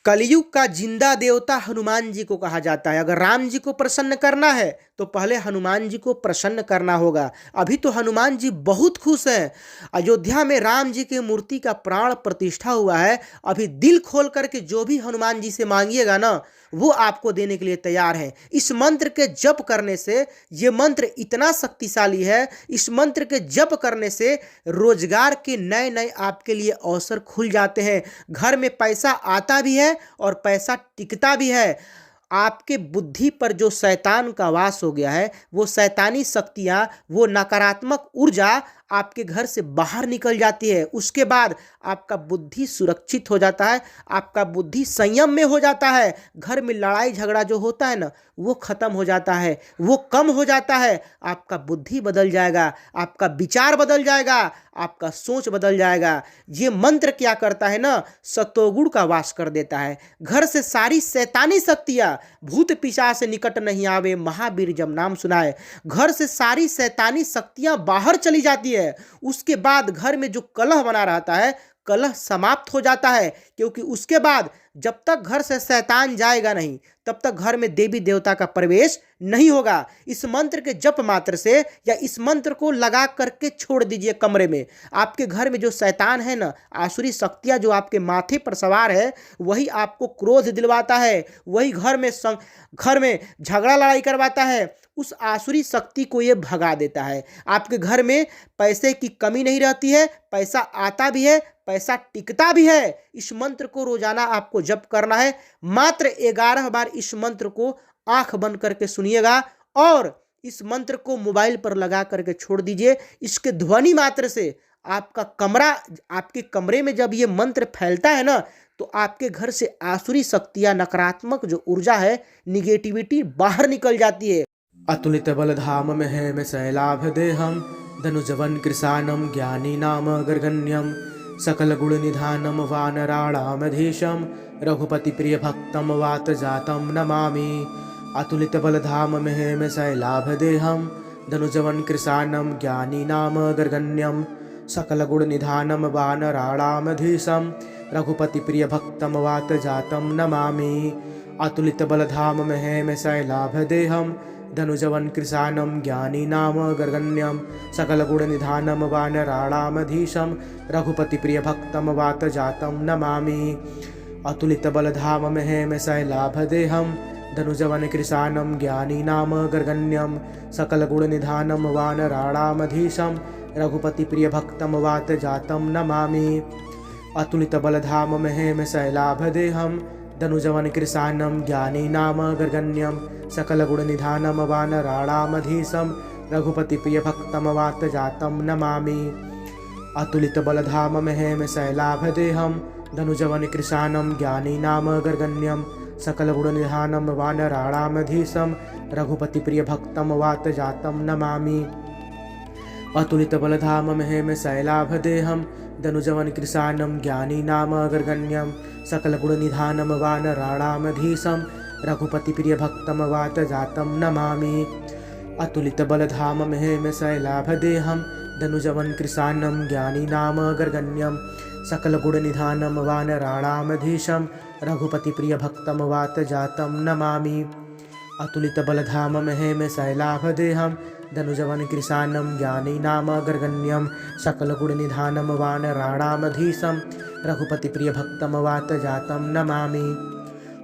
कलयुग का जिंदा देवता हनुमान जी को कहा जाता है। अगर राम जी को प्रसन्न करना है तो पहले हनुमान जी को प्रसन्न करना होगा। अभी तो हनुमान जी बहुत खुश हैं। अयोध्या में राम जी की मूर्ति का प्राण प्रतिष्ठा हुआ है। अभी दिल खोल करके जो भी हनुमान जी से मांगिएगा ना, वो आपको देने के लिए तैयार है। इस मंत्र के जप करने से, ये मंत्र इतना शक्तिशाली है, इस मंत्र के जप करने से रोजगार के नए नए आपके लिए अवसर खुल जाते हैं। घर में पैसा आता भी है और पैसा टिकता भी है। आपके बुद्धि पर जो शैतान का वास हो गया है, वो शैतानी शक्तियां, वो नकारात्मक ऊर्जा आपके घर से बाहर निकल जाती है। उसके बाद आपका बुद्धि सुरक्षित हो जाता है, आपका बुद्धि संयम में हो जाता है। घर में लड़ाई झगड़ा जो होता है ना, वो खत्म हो जाता है, वो कम हो जाता है। आपका बुद्धि बदल जाएगा, आपका विचार बदल जाएगा, आपका सोच बदल जाएगा। ये मंत्र क्या करता है ना, सतोगुण का वास कर देता है। घर से सारी शैतानी शक्तियां, भूत पिशाच से निकट नहीं आवे, महावीर जब नाम सुनाए। घर से सारी शैतानी शक्तियां बाहर चली जाती है। उसके बाद घर में जो कलह बना रहता है, कलह समाप्त हो जाता है। क्योंकि उसके बाद जब तक घर से शैतान जाएगा नहीं, तब तक घर में देवी देवता का प्रवेश नहीं होगा। इस मंत्र के जप मात्र से, या इस मंत्र को लगा करके छोड़ दीजिए कमरे में। आपके घर में जो शैतान है ना, आसुरी शक्तियां जो आपके माथे पर सवार है, वही आपको क्रोध दिलवाता है, वही घर में झगड़ा लड़ाई करवाता है। उस आसुरी शक्ति को ये भगा देता है। आपके घर में पैसे की कमी नहीं रहती है, पैसा आता भी है, पैसा टिकता भी है। इस मंत्र को रोजाना आपको जप करना है। मात्र 11 बार इस मंत्र को आंख बंद करके सुनिएगा और इस मंत्र को मोबाइल पर लगा करके छोड़ दीजिए। इसके ध्वनि मात्र से आपके कमरे में जब ये मंत्र फैलता है ना, तो आपके घर से आसुरी शक्तियां, नकारात्मक जो ऊर्जा है, निगेटिविटी बाहर निकल जाती है। अतुलित बलधाम में शैलाभ देहम धनुजवन कृशानम ज्ञानी नाम गर्गण्यम सकल गुण निधानम वानराणामधीशम रघुपति प्रिय भक्तम वात जातम नमामि। अतुलित बलधाम में शैलाभ देहम धनुजवन कृशानम ज्ञानी नाम गर्गण्यम सकल गुण निधानम वानराणामधीशम रघुपति प्रिय भक्तम वात जातम नमामि। अतुलित बलधाम में शैलाभ देहम धनुजवन कृशानम ज्ञानी नाम गर्गण्यम सकल गुण निधानम वानराणामधीशम रघुपति प्रिय भक्तम वात जातम नमामि। अतुलित बलधाम में शैलाभ देहम धनुजवन कृशानम ज्ञानी नाम गर्गण्यम सकल गुण निधानम वानराणामधीशम रघुपति प्रिय भक्तम वात जातम नमामि। अतुलित बलधाम में शैलाभ देहम धनुजवन कृशानम ज्ञानी नाम गर्गण्यम सकल गुण निधानम वानराणामधीशम रघुपति प्रिय भक्तम वात जातम नमामि। अतुलित बलधाम में शैलाभ देहम धनुजवन कृशानम ज्ञानी नाम गर्गण्यम सकल गुण निधानम वानराणामधीशम रघुपति प्रिय भक्तम वात जातम नमामि। अतुलित बलधाम में शैलाभ देहम धनुजवन कृशानम ज्ञानी नाम गर्गण्यम सकल गुण निधानम वानराणामधीशम रघुपति प्रिय भक्तम वात जातम नमामि। अतुलित बलधाम में शैलाभ देहम धनुजवन कृशानम ज्ञानी नाम गर्गण्यम सकल गुण निधानम वानराणामधीशम रघुपति प्रिय भक्तम वात जातम नमामि। अतुलित बलधाम में शैलाभ देहम धनुजवन कृशानम ज्ञानी नाम गर्गण्यम सकल गुण निधानम वानराणामधीशम रघुपति प्रिय भक्तम वात जातम नमामि।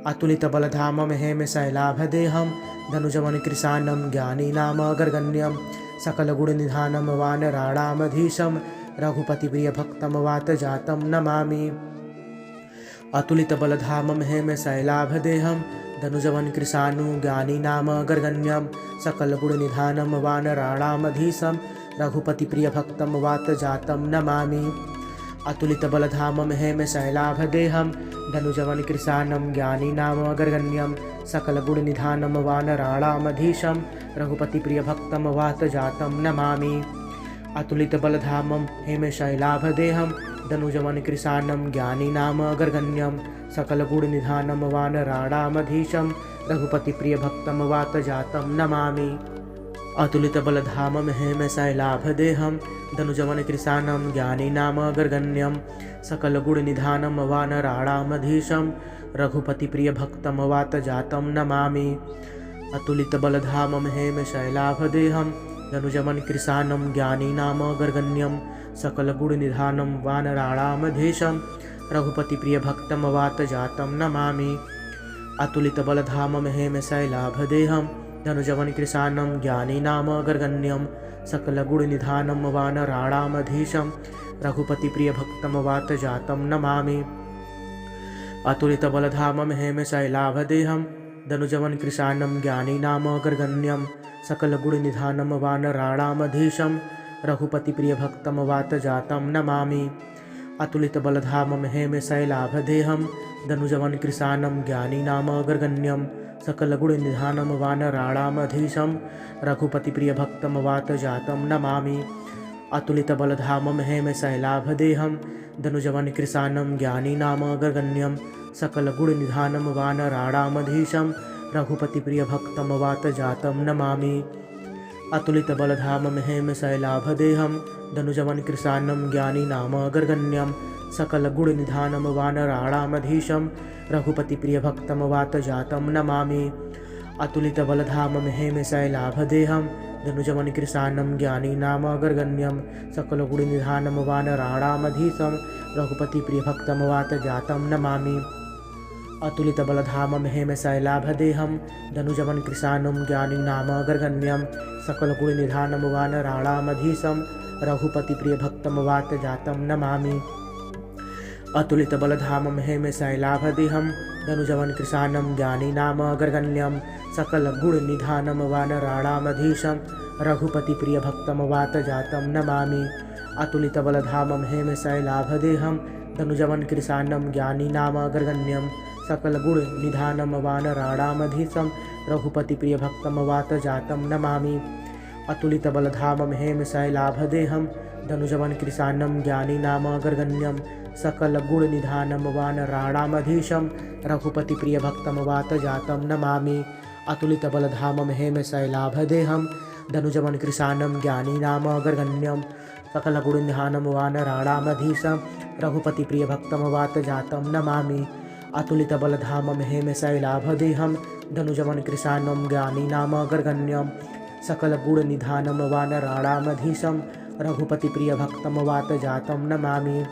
अतुलित बलधाम में शैलाभ देहम धनुजवन कृशानम ज्ञानी नाम गर्गण्यम सकल गुण निधानम वानराणामधीशम रघुपति प्रिय भक्तम वात जातम नमामि। अतुलित बलधाम में शैलाभ देहम धनुजवन कृशानु ज्ञानी नाम गर्गण्यम सकल गुण निधानम वानराणामधीशम रघुपति प्रिय भक्तम वात जातम नमामि। अतुलित बलधाम में शैलाभ देहम धनुजवन कृशानम ज्ञानी नाम गर्गण्यम सकल गुण निधानम वानराणामधीशम रघुपति प्रिय भक्तम वात जातम नमामि। अतुलित बलधाम में शैलाभ देहम धनुजवन कृशानम ज्ञानी नाम गर्गण्यम सकल गुण निधानम वानराणामधीशम रघुपति प्रिय भक्तम वात जातम नमामि। अतुलितबलधामं हेमशैलाभदेहं धनुजवन कृशानं ज्ञानिनामग्रगण्यं सकलगुणनिधानं वानराणामधीशं रघुपतिप्रियभक्तं वातजातं नमामि। अतुलितबलधामं हेमशैलाभदेहं धनुजवन कृशानं ज्ञानिनामग्रगण्यं सकलगुणनिधानं वानराणामधीशं रघुपतिप्रियभक्तं वातजातं नमामि। अतुलितबलधामं हेमशैलाभदेहं धनुजवन कृशानं ज्ञानिनामग्रगण्यं सकलगुणनिधानं वानराणामधीशं रघुपतिप्रियभक्तं वातजातं नमामि। अतुलितबलधामं हेमशैलाभदेहं धनुजवन कृशानं ज्ञानिनामग्रगण्यं सकलगुणनिधानं वानराणामधीशं रघुपतिप्रियभक्तं वातजातं नमामि। अतुलितबलधामं हेमशैलाभदेहं धनुजवन कृशानं ज्ञानिनामग्रगण्यं सकलगुणनिधानं वानराणामधीशं रघुपतिप्रियभक्तं वातजातं नमामि। अतुलितबलधामं हेमशैलाभदेहं धनुजवन कृशानं ज्ञानिनामग्रगण्यं सकलगुणनिधानं वानराणामधीशं रघुपतिप्रियभक्तं वातजातं नमामि। अतुलितबलधामं हेमशैलाभदेहं धनुजवन कृशानं ज्ञानिनामग्रगण्यं सकलगुणनिधानं वानराणामधीशं रघुपतिप्रियभक्तं वातजातं नमामि। अतुलितबलधामं हेमशैलाभदेहं धनुजवन कृशानं ज्ञानिनामग्रगण्यं सकलगुणनिधानं वानराणामधीशं रघुपतिप्रियभक्तं वातजातं नमामि। अतुलितबलधामं हेमशैलाभदेहं धनुजवन कृशानं ज्ञानिनामग्रगण्यं सकलगुणनिधानं वानराणामधीशं रघुपतिप्रियभक्तं वातजातं नमामि। अतुलितबलधामं हेमशैलाभदेहं धनुजवन कृशानं ज्ञानिनामग्रगण्यं सकलगुणनिधानं वानराणामधीशं रघुपतिप्रियभक्तं वातजातं नमामि। अतुलितबलधामं हेमशैलाभदेहं धनुजवन कृशानं ज्ञानिनामग्रगण्यं सकलगुणनिधानं वानराणामधीशं रघुपतिप्रियभक्तं वातजातं नमामि। अतुलितबलधामं हेमशैलाभदेहं धनुजवन कृशानं ज्ञानिनामग्रगण्यं सकलगुणनिधानं वानराणामधीशं रघुपतिप्रियभक्तं वातजातं नमामि। अतुलितबलधामं हेमशैलाभदेहं धनुजवन कृशानं ज्ञानिनामग्रगण्यं सकलगुणनिधानं वानराणामधीशं रघुपतिप्रियभक्तं वातजातं नमामि। अतुलितबलधामं हेमशैलाभदेहं धनुजवन कृशानं ज्ञानिनामग्रगण्यं सकलगुणनिधानं वानराणामधीशं रघुपतिप्रियभक्तं वातजातं नमामि।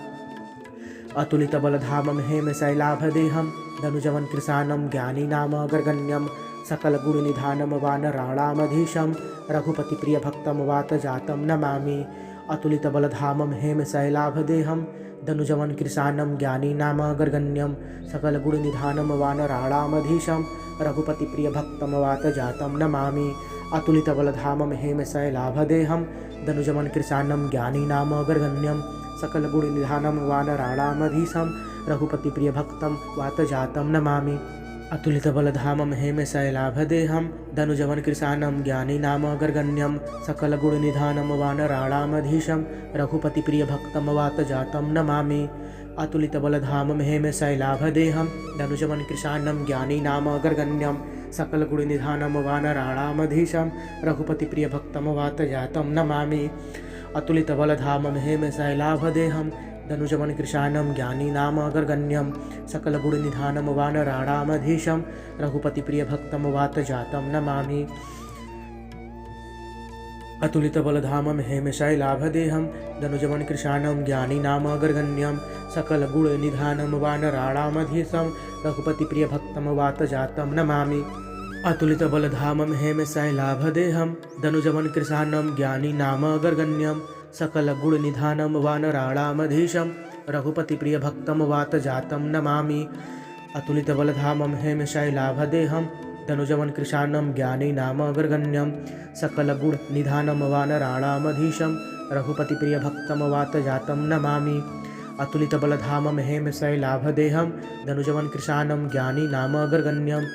अतुलितबलधामं हेमशैलाभदेहं धनुजवन कृशानं ज्ञानिनामग्रगण्यं सकलगुणनिधानं वानराणामधीशं रघुपतिप्रियभक्तं वातजातं नमामि। अतुलितबलधामं हेमशैलाभदेहं धनुजवन कृशानं ज्ञानिनामग्रगण्यं सकलगुणनिधानं वानराणामधीशं रघुपतिप्रियभक्तं वातजातं नमामि। अतुलितबलधामं हेमशैलाभदेहं धनुजवन कृशानं ज्ञानिनामग्रगण्यं सकलगुणनिधानं वानराणामधीशं रघुपतिप्रियभक्तं वातजातं नमामि। अतुलितबलधामं हेमशैलाभदेहं धनुजवन कृशानं ज्ञानिनामग्रगण्यं सकलगुणनिधानं वानराणामधीशं रघुपतिप्रियभक्तं वातजातं नमामि। अतुलितबलधामं हेमशैलाभदेहं धनुजवन कृशानं ज्ञानिनामग्रगण्यं सकलगुणनिधानं वानराणामधीशं रघुपतिप्रियभक्तं वातजातं नमामि। अतुलितबलधामं हेमशैलाभदेहं धनुजवन कृशानं ज्ञानिनामग्रगण्यं सकलगुणनिधानं वानराणामधीशं रघुपतिप्रियभक्तं वातजातं नमामि। अतुलितबलधामं हेमशैलाभदेहं धनुजवन कृशानं ज्ञानिनामग्रगण्यं सकलगुणनिधानं वानराणामधीशं रघुपतिप्रियभक्तं वातजातं नमामि। अतुलितबलधामं हेमशैलाभदेहं धनुजवन कृशानं ज्ञानिनामग्रगण्यं सकलगुणनिधानं वानराणामधीशं रघुपतिप्रियभक्तं वातजातं नमामि। अतुलितबलधामं हेमशैलाभदेहं धनुजवन कृशानं ज्ञानिनामग्रगण्यं सकलगुणनिधानं वानराणामधीशं रघुपतिप्रियभक्तं वातजातं नमामि। अतुलितबलधामं हेमशैलाभदेहं धनुजवन कृशानं ज्ञानिनामग्रगण्यं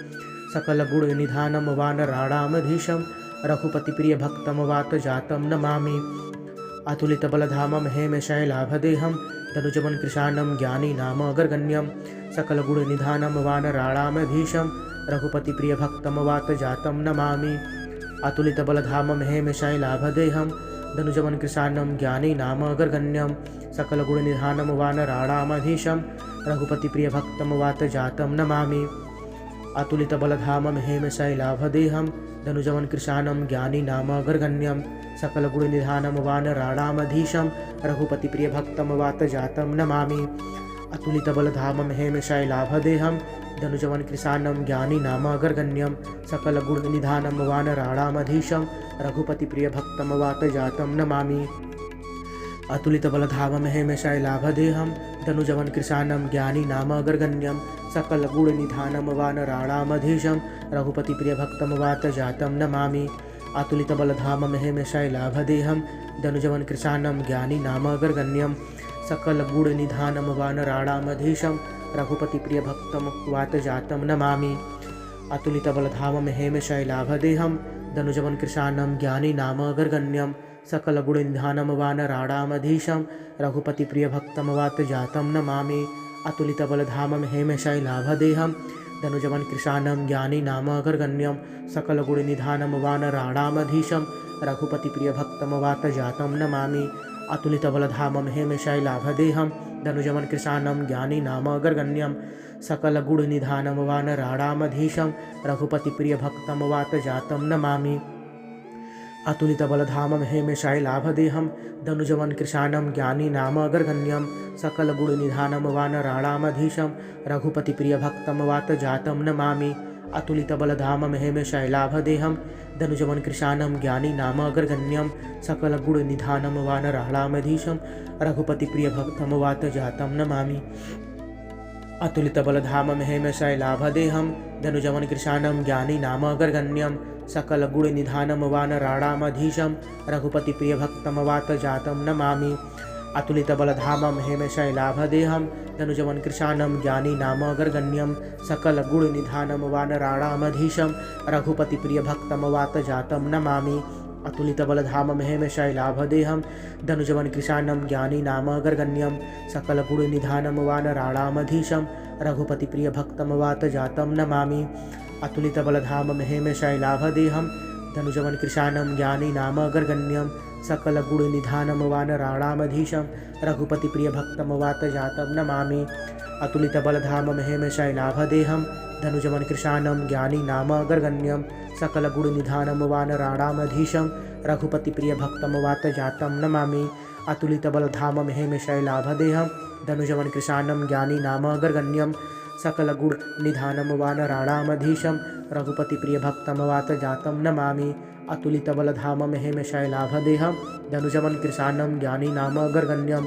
सकलगुणनिधानं वानराणामधीशं रघुपतिप्रियभक्तं वातजातं नमामि। अतुलितबलधामं हेमशैलाभदेहं धनुजवन कृशानं ज्ञानिनामग्रगण्यं सकलगुणनिधानं वानराणामधीशं रघुपतिप्रियभक्तं वातजातं नमामि। अतुलितबलधामं हेमशैलाभदेहं धनुजवन् कृशानं ज्ञानीनामग्रगण्यं सकलगुणनिधानं वानराणामधीशं रघुपतिप्रियभक्तं वातजातं नमामि। अतुलितबलधामं हेमशैलाभदेहं धनुजवन् कृशानं ज्ञानीनामग्रगण्यं सकलगुणनिधानं वानराणामधीशं रघुपतिप्रियभक्तं वातजातं नमामि। अतुलितबलधामं हेमशैलाभदेहं धनुजवन् कृशानं ज्ञानीनामग्रगण्यं सकलगुणनिधानं वानराणामधीशं रघुपतिप्रियभक्तं वातजातं नमामि। अतुलितबलधामं हेमशैलाभदेहं धनुजवन् कृशानं ज्ञानीनामग्रगण्यं सकलगुणनिधानं वानराणामधीशं रघुपतिप्रियभक्तं वातजातं नमामि। अतुलितबलधामं हेमशैलाभदेहं धनुजवन् कृशानं ज्ञानीनामग्रगण्यं सकलगुणनिधानं वानराणामधीशं रघुपतिप्रियभक्तं वातजातं नमामि। अतुलितबलधामं हेमशैलाभदेहं धनुजवन् कृशानं ज्ञानीनामग्रगण्यं सकलगुणनिधानं वानराणामधीशं रघुपतिप्रियभक्तं वातजातं नमामि। अतुलितबलधामं हेमशैलाभदेहं धनुजवन् कृशानं ज्ञानीनामग्रगण्यं सकलगुणनिधानं वानराणामधीशं रघुपतिप्रियभक्तं वातजातं नमामि। अतुलितबलधामं हेमशैलाभदेहं धनुजवन् कृशानं ज्ञानीनामग्रगण्यं सकलगुणनिधानं वानराणामधीशं रघुपतिप्रियभक्तं वातजातं नमामि। अतुलितबलधामं हेमशैलाभदेहं धनुजवन् कृशानं ज्ञानीनामग्रगण्यं सकलगुणनिधानं वानराणामधीशं रघुपतिप्रियभक्तं वातजातं नमामि। अतुलितबलधामं हेमशैलाभदेहं धनुजवन् कृशानं ज्ञानीनामग्रगण्यं सकलगुणनिधानं वानराणामधीशं रघुपतिप्रियभक्तं वातजातं नमामि। अतुलितबलधामं हेमशैलाभदेहं धनुजवन् कृशानं ज्ञानीनामग्रगण्यं सकलगुणनिधानं वानराणामधीशं रघुपतिप्रियभक्तं वातजातं नमामि। अतुलितबलधामं हेमशैलाभदेहं धनुजवन् कृशानं ज्ञानीनामग्रगण्यं सकलगुणनिधानं वानराणामधीशं रघुपतिप्रियभक्तं वातजातं नमामि। अतुलितबलधामं हेमशैलाभदेहं धनुजवन् कृशानं ज्ञानीनामग्रगण्यं सकलगुणनिधानं वानराणामधीशं रघुपतिप्रियभक्तं वातजातं नमामि। अतुलितबलधामं हेमशैलाभदेहं धनुजवन् कृशानं ज्ञानीनामग्रगण्यं सकलगुणनिधानं वानराणामधीशं रघुपतिप्रियभक्तं वातजातं नमामि। अतुलितबलधामं हेमशैलाभदेहं धनुजवन् कृशानं ज्ञानीनामग्रगण्यं सकलगुणनिधानं वानराणामधीशं रघुपतिप्रियभक्तं वातजातं नमामि। अतुलितबलधामं हेमशैलाभदेहं धनुजवन् कृशानं ज्ञानीनामग्रगण्यं सकलगुणनिधानं वानराणामधीशं रघुपतिप्रियभक्तं वातजातं नमामि। अतुलितबलधामं हेमशैलाभदेहं धनुजवन् कृशानं ज्ञानीनामग्रगण्यं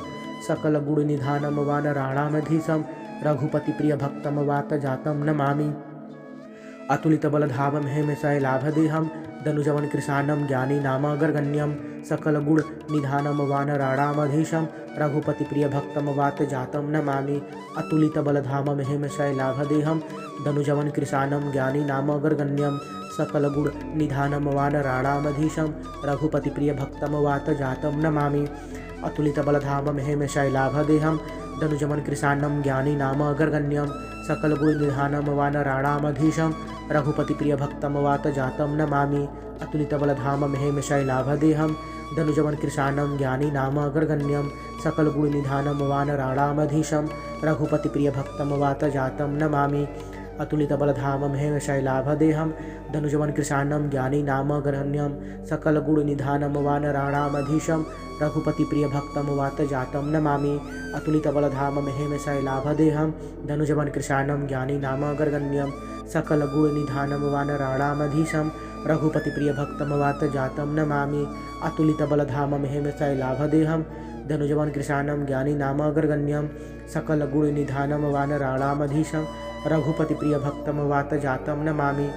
सकलगुणनिधानं वानराणामधीशं रघुपतिप्रियभक्तं वातजातं नमामि। अतुलितबलधामं हेमशैलाभदेहं धनुजवन् कृशानं ज्ञानीनामग्रगण्यं सकलगुणनिधानं वानराणामधीशं रघुपतिप्रियभक्तं वातजातं नमामि। अतुलितबलधामं हेमशैलाभदेहं धनुजवन् कृशानं ज्ञानीनामग्रगण्यं सकलगुणनिधानं वानराणामधीशं रघुपतिप्रियभक्तं वातजातं नमामि। अतुलितबलधामं हेमशैलाभदेहं धनुजवन् कृशानं ज्ञानीनामग्रगण्यं सकलगुणनिधानं वानराणामधीशं रघुपतिप्रियभक्तं वातजातं नमामि। अतुलितबलधामं हेमशैलाभदेहं धनुजवन् कृशानं ज्ञानीनामग्रगण्यं सकलगुणनिधानं वानराणामधीशं रघुपतिप्रियभक्तं वातजातं नमामि। अतुलितबलधामं हेमशैलाभदेहं धनुजवन् कृशानं ज्ञानीनामग्रगण्यं सकलगुणनिधानं वानराणामधीशं रघुपतिप्रियभक्तं वातजातं नमामि। अतुलितबलधामं हेमशैलाभदेहं धनुजवन् कृशानं ज्ञानीनामग्रगण्यं सकलगुणनिधानं वानराणामधीशं रघुपतिप्रियभक्तं वातजातं नमामि। अतुलितबलधामं हेमशैलाभदेहं धनुजवन् कृशानं ज्ञानीनामग्रगण्यं सकलगुणनिधानं वानराणामधीशं रघुपतिप्रियभक्तं वातजातं नमामि।